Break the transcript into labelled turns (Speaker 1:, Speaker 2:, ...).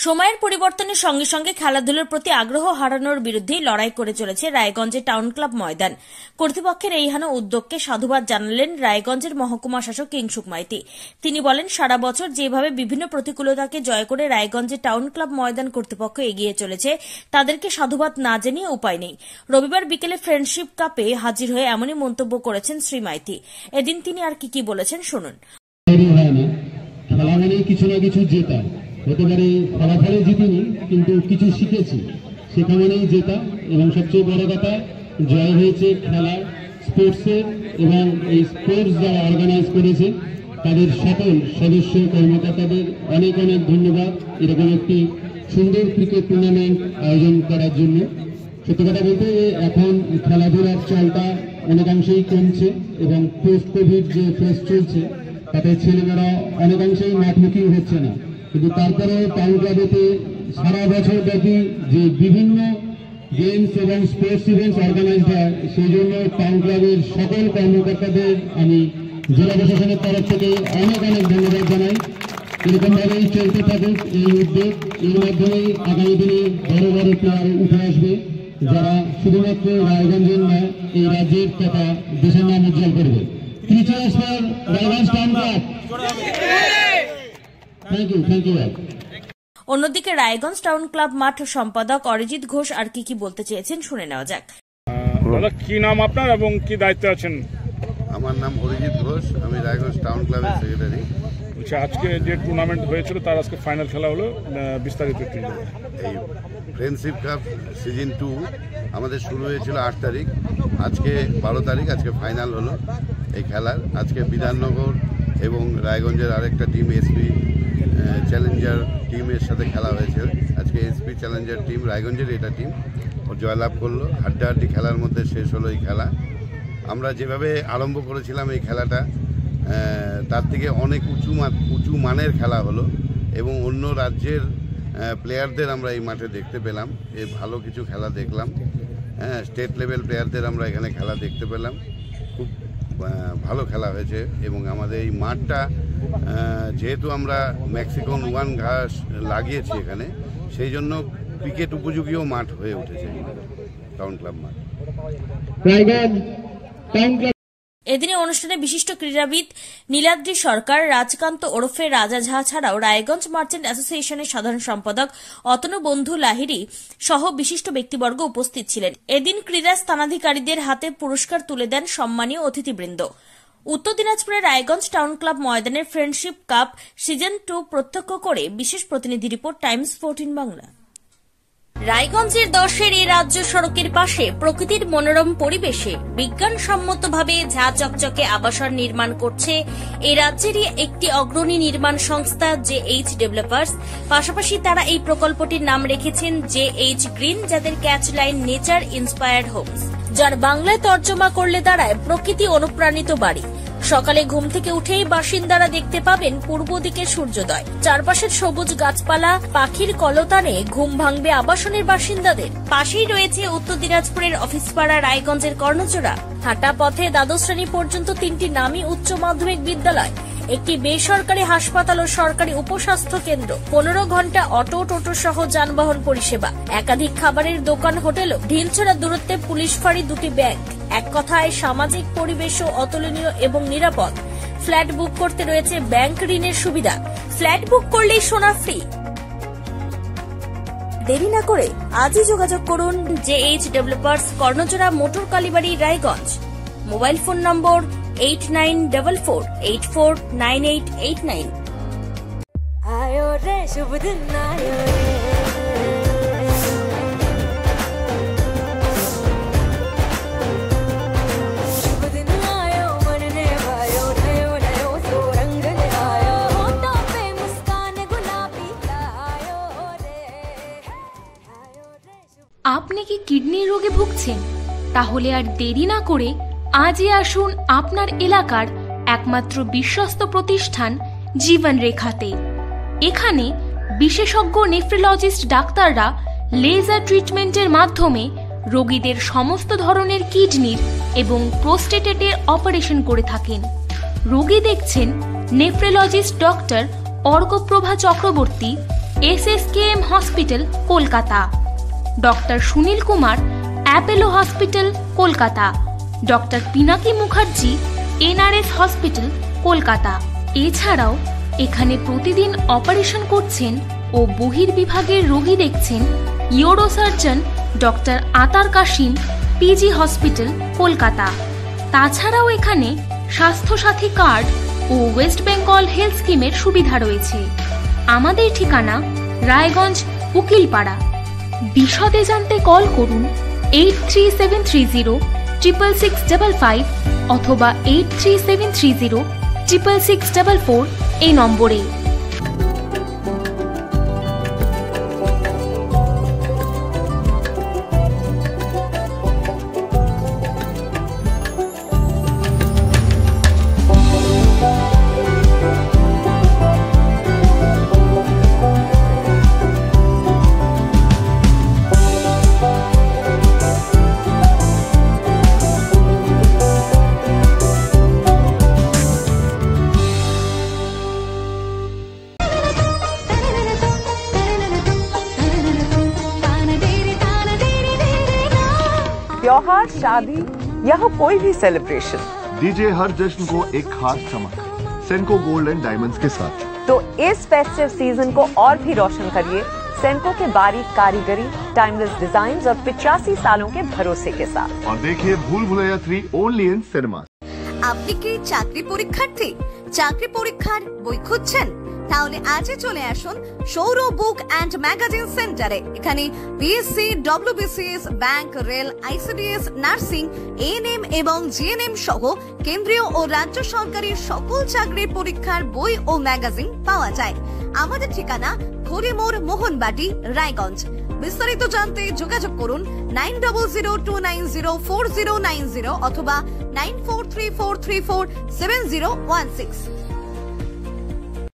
Speaker 1: সময়ের পরিবর্তনের সঙ্গে সঙ্গে খেলাধুলার প্রতি আগ্রহ হারানোর বিরুদ্ধে লড়াই করে চলেছে রায়গঞ্জের টাউন ক্লাব ময়দান। কর্তৃপক্ষের এই হেন উদ্যোগকে সাধুবাদ জানালেন রায়গঞ্জের মহকুমা শাসক কিংসুক মাইতি। তিনি বলেন, সারা বছর যেভাবে বিভিন্ন প্রতিকূলতাকে জয় করে রায়গঞ্জের টাউন ক্লাব ময়দান কর্তৃপক্ষ এগিয়ে চলেছে, তাদেরকে সাধুবাদ না জানিয়ে উপায় নেই। রবিবার বিকেলে ফ্রেন্ডশিপ কাপে হাজির হয়ে এমনই মন্তব্য করেছেন শ্রী মাইতি। এদিন তিনি আর কি বলেছেন শুনুন।
Speaker 2: কিছু না কিছু জেতা হতে পারে, ফলাফলে জিতিনি কিন্তু কিছু শিখেছি, শেখা মানেই জেতা। এবং সবচেয়ে বড় কথা, জয় হয়েছে খেলা স্পোর্টসের, এবং এই স্পোর্টস যারা অর্গানাইজ করেছে তাদের সকল সদস্য কর্মকর্তাদের অনেক অনেক ধন্যবাদ এরকম একটি সুন্দর ক্রিকেট টুর্নামেন্ট আয়োজন করার জন্য। সত্যি কথা বলতে এখন খেলাধুলার চলটা অনেকাংশেই কমছে এবং পোস্ট কোভিড যে ফেজ চলছে তাতে ছেলেমেয়েরা অনেকাংশেই মাঠমুখী হচ্ছে না, কিন্তু তারপরে টাউন ক্লাবেতে সারা বছর ব্যাপী যে বিভিন্ন গেমস এবং স্পোর্টস ইভেন্টস অর্গানাইজড হয়, সেই জন্য টাউন ক্লাবের সকল কর্মকর্তাদের আমি জেলা প্রশাসনের তরফ থেকে অনেক অনেক ধন্যবাদ জানাই। এরকমভাবেই চলতে থাকুক এই উদ্যোগ। এর মাধ্যমেই আগামী দিনে বড় বড় প্লেয়ার উঠে আসবে, যারা শুধুমাত্র রায়গঞ্জের নয়, এই রাজ্যের তথা দেশের নাম উজ্জ্বল করবে।
Speaker 1: অন্যদিকে রায়গঞ্জ টাউন ক্লাব মাঠ সম্পাদক অরিজিৎ ঘোষ আর কি বলতে চেয়েছেন শুনে নেওয়া যাক।
Speaker 3: দাদা, কি নাম আপনার এবং কি দায়িত্বে আছেন?
Speaker 4: আমার নাম অরিজিৎ ঘোষ, আমি রায়গঞ্জ টাউন ক্লাবের সেক্রেটারি।
Speaker 3: আচ্ছা, আজকে যে টুর্নামেন্ট হয়েছিল তার আজকে ফাইনাল খেলা হলো, বিস্তারিত এই
Speaker 4: ফ্রেন্ডশিপ কাপ সিজন 2 আমাদের শুরু হয়েছিল 8 তারিখ, আজকে 12 তারিখ, আজকে ফাইনাল হলো এই খেলার। আজকে বিধাননগর এবং রায়গঞ্জের আরেকটা টিম এসপি চ্যালেঞ্জার টিমের সাথে খেলা হয়েছে। আজকে এসপি চ্যালেঞ্জার টিম, রায়গঞ্জের এটা টিম, ও জয়লাভ করলো। হাড্ডাহাড্ডি খেলার মধ্যে শেষ হলো এই খেলা। আমরা যেভাবে আরম্ভ করেছিলাম এই খেলাটা, তার থেকে অনেক উঁচু মানের খেলা হলো এবং অন্য রাজ্যের প্লেয়ারদের আমরা এই মাঠে দেখতে পেলাম। ভালো কিছু খেলা দেখলাম। স্টেট লেভেল প্লেয়ারদের আমরা এখানে খেলা দেখতে পেলাম। খুব ভালো খেলা হয়েছে এবং আমাদের এই মাঠটা যেহেতু আমরা মেক্সিকন 1 ঘাস লাগিয়েছি এখানে, সেই জন্য ক্রিকেট উপযোগীও মাঠ হয়ে উঠেছে টাউন ক্লাব মাঠ।
Speaker 1: এদিনে অনুষ্ঠানে বিশিষ্ট ক্রীড়াবিদ নীলাদ্রি সরকার, রাজকান্ত ওরফে রাজা ঝা ছাড়াও রায়গঞ্জ মার্চেন্ট অ্যাসোসিয়েশনের সাধারণ সম্পাদক অতনু বন্ধু লাহিড়ী সহ বিশিষ্ট ব্যক্তিবর্গ উপস্থিত ছিলেন। এদিন ক্রীড়া স্থানাধিকারীদের হাতে পুরস্কার তুলে দেন সম্মানীয় অতিথিবৃন্দ। উত্তর দিনাজপুরের রায়গঞ্জ টাউন ক্লাব ময়দানের ফ্রেন্ডশিপ কাপ সিজন 2 প্রত্যক্ষ করে বিশেষ প্রতিনিধি রিপোর্ট, টাইমস 14 বাংলা। রায়গঞ্জের 10-এর এই রাজ্য সড়কের পাশে প্রকৃতির মনোরম পরিবেশে বিজ্ঞানসম্মতভাবে ঝা চকচকে আবাসন নির্মাণ করছে এই রাজ্যেরই একটি অগ্রণী নির্মাণ সংস্থা JH ডেভেলপার্স। পাশাপাশি তারা এই প্রকল্পটির নাম রেখেছেন JH গ্রিন, যাদের catch line nature inspired homes, যার বাংলায় তর্জমা করলে দাঁড়ায় প্রকৃতি অনুপ্রাণিত বাড়ি। সকালে ঘুম থেকে উঠেই বাসিন্দারা দেখতে পাবেন পূর্ব দিকে সূর্যোদয়, চারপাশের সবুজ গাছপালা, পাখির কলতানে ঘুম ভাঙবে আবাসনের বাসিন্দাদের। পাশেই রয়েছে উত্তর দিনাজপুরের অফিসপাড়া রায়গঞ্জের কর্ণজোড়া। হাঁটা পথে দ্বাদশ শ্রেণী পর্যন্ত 3টি নামী উচ্চ মাধ্যমিক বিদ্যালয়, একটি বেসরকারি হাসপাতাল ও সরকারি উপস্বাস্থ্য কেন্দ্র, 15 ঘন্টা অটো টোটো সহ যানবাহন পরিষেবা, একাধিক খাবারের দোকান, হোটেল, ঢিলছড়া দূরত্বে পুলিশ ফাঁড়ি, 2টি ব্যাংক। এক কথায় সামাজিক পরিবেশও অতুলনীয় এবং নিরাপদ। ফ্ল্যাট বুক করতে রয়েছে ব্যাংক ঋণের সুবিধা। ফ্ল্যাট বুক করলেই সোনা ফ্রি। দেরি না করে আজই যোগাযোগ করুন JH developers, Karnajora, motor Kalibari, Raiganj. Mobile phone number 8944849889।
Speaker 5: आयो रे शुभ दिन आयो रे, शुभ दिन आयो मन ने भायो, नयो नयो सो रंग ले आयो, होठों पे मुस्कान गुलाबी आयो रे, आयो रे।
Speaker 6: আপনি কি কিডনি রোগে ভুগছেন? তাহলে আর দেরি না করে আজই আসুন আপনার এলাকার একমাত্র বিশ্বস্ত প্রতিষ্ঠান জীবন রেখাতে। এখানে বিশেষজ্ঞ নেফ্রোলজিস্ট ডাক্তাররা লেজার ট্রিটমেন্টের মাধ্যমে রোগীদের সমস্ত ধরনের কিডনির এবং প্রোস্টেটের অপারেশন করে থাকেন। রোগী দেখছেন nephrologist doctor Arkaprava Chakraborty SSKM hospital Kolkata, doctor Sunil Kumar Apollo hospital Kolkata, doctor Pinaki Mukherjee NRS hospital Kolkata. এছাড়াও এখানে প্রতিদিন অপারেশন করছেন ও বহির্বিভাগের রোগী দেখছেন ইউরোসার্জন ডক্টর আতার কাশিম PG হসপিটাল কলকাতা। তাছাড়াও এখানে স্বাস্থ্যসাথী কার্ড ও ওয়েস্ট বেঙ্গল হেলথ স্কিমের সুবিধা রয়েছে। আমাদের ঠিকানা রায়গঞ্জ উকিলপাড়া। বিশদে জানতে কল করুন 8373066655 অথবা 8373066644 এই নম্বরে।
Speaker 7: त्योहार, शादी या हो कोई भी सेलिब्रेशन,
Speaker 8: दीजिए हर जश्न को एक खास चमक सेंको गोल्ड एंड डायमंड्स के साथ।
Speaker 7: तो इस फेस्टिव सीजन को और भी रोशन करिए सेंको के बारीक कारीगरी, टाइमलेस डिजाइन्स और 85 सालों के भरोसे के साथ।
Speaker 8: और देखिए भूल भुलैया 3 ओनली इन सिनेमा।
Speaker 9: আপনি কি চাকরি পরীক্ষার্থী? চাকরি পরীক্ষার বই খুঁজছেন? তাহলে আজই চলে আসুন সৌর বুক অ্যান্ড ম্যাগাজিন সেন্টারে। এখানে BSc, WBCS, bank, rail, ICDS, nursing, ANM এবং GNM সহ কেন্দ্রীয় ও রাজ্য সরকারি সকল চাকরির পরীক্ষার বই ও ম্যাগাজিন পাওয়া যায়। আমাদের ঠিকানা হরিমোড়, মোহনবাটি, রায়গঞ্জ। বিস্তারিত জানতে যোগাযোগ করুন 9002904090 অথবা 9434347016।